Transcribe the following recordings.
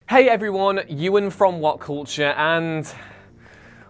Hey everyone, Ewan from What Culture, and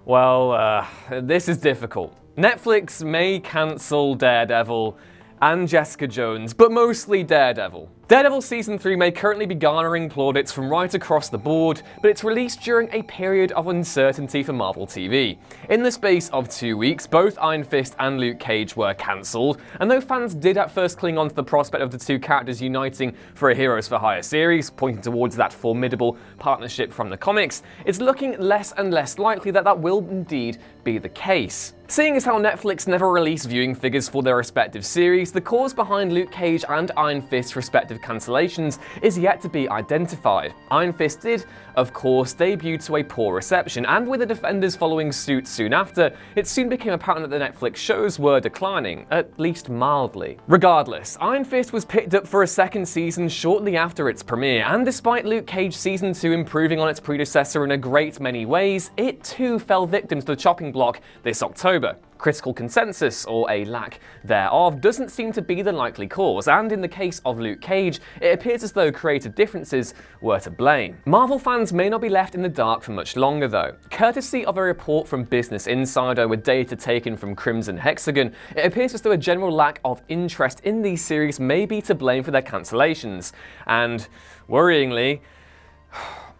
well, this is difficult. Netflix may cancel Daredevil and Jessica Jones, but mostly Daredevil. Daredevil Season 3 may currently be garnering plaudits from right across the board, but it's released during a period of uncertainty for Marvel TV. In the space of 2 weeks, both Iron Fist and Luke Cage were cancelled, and though fans did at first cling on to the prospect of the two characters uniting for a Heroes for Hire series, pointing towards that formidable partnership from the comics, it's looking less and less likely that that will indeed be the case. Seeing as how Netflix never released viewing figures for their respective series, the cause behind Luke Cage and Iron Fist's respective cancellations is yet to be identified. Iron Fist did, of course, debut to a poor reception, and with the Defenders following suit soon after, it soon became apparent that the Netflix shows were declining, at least mildly. Regardless, Iron Fist was picked up for a second season shortly after its premiere, and despite Luke Cage Season 2 improving on its predecessor in a great many ways, it too fell victim to the chopping block this October. Critical consensus, or a lack thereof, doesn't seem to be the likely cause, and in the case of Luke Cage, it appears as though creative differences were to blame. Marvel fans may not be left in the dark for much longer though. Courtesy of a report from Business Insider with data taken from Crimson Hexagon, it appears as though a general lack of interest in these series may be to blame for their cancellations, and, worryingly,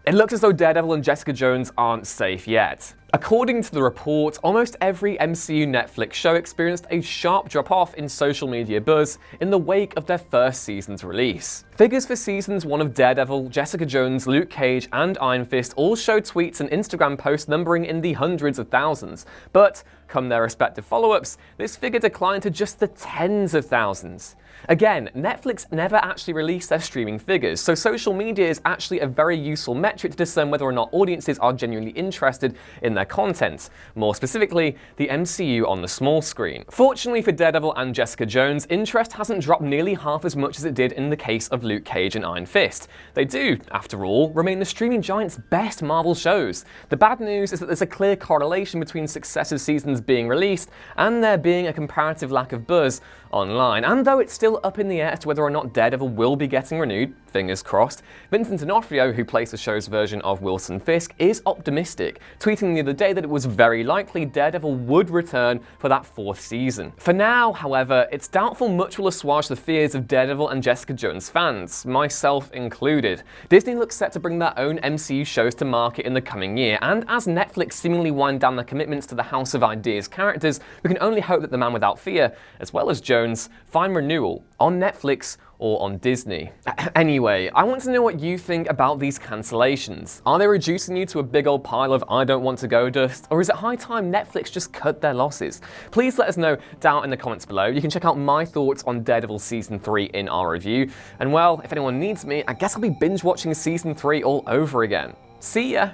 it looks as though Daredevil and Jessica Jones aren't safe yet. According to the report, almost every MCU Netflix show experienced a sharp drop-off in social media buzz in the wake of their first season's release. Figures for seasons 1 of Daredevil, Jessica Jones, Luke Cage, and Iron Fist all showed tweets and Instagram posts numbering in the hundreds of thousands, but come their respective follow-ups, this figure declined to just the tens of thousands. Again, Netflix never actually released their streaming figures, so social media is actually a very useful metric to discern whether or not audiences are genuinely interested in their content, more specifically, the MCU on the small screen. Fortunately for Daredevil and Jessica Jones, interest hasn't dropped nearly half as much as it did in the case of Luke Cage and Iron Fist. They do, after all, remain the streaming giant's best Marvel shows. The bad news is that there's a clear correlation between successive seasons being released and there being a comparative lack of buzz online, and though it's still up in the air as to whether or not Daredevil will be getting renewed, fingers crossed, Vincent D'Onofrio, who plays the show's version of Wilson Fisk, is optimistic, tweeting the other day that it was very likely Daredevil would return for that 4th season. For now, however, it's doubtful much will assuage the fears of Daredevil and Jessica Jones fans, myself included. Disney looks set to bring their own MCU shows to market in the coming year, and as Netflix seemingly wind down their commitments to the House of Ideas characters, we can only hope that The Man Without Fear, as well as Jones, find renewal on Netflix or on Disney. Anyway, I want to know what you think about these cancellations. Are they reducing you to a big old pile of I don't want to go dust, or is it high time Netflix just cut their losses? Please let us know down in the comments below. You can check out my thoughts on Daredevil Season 3 in our review. And well, if anyone needs me, I guess I'll be binge watching Season 3 all over again. See ya!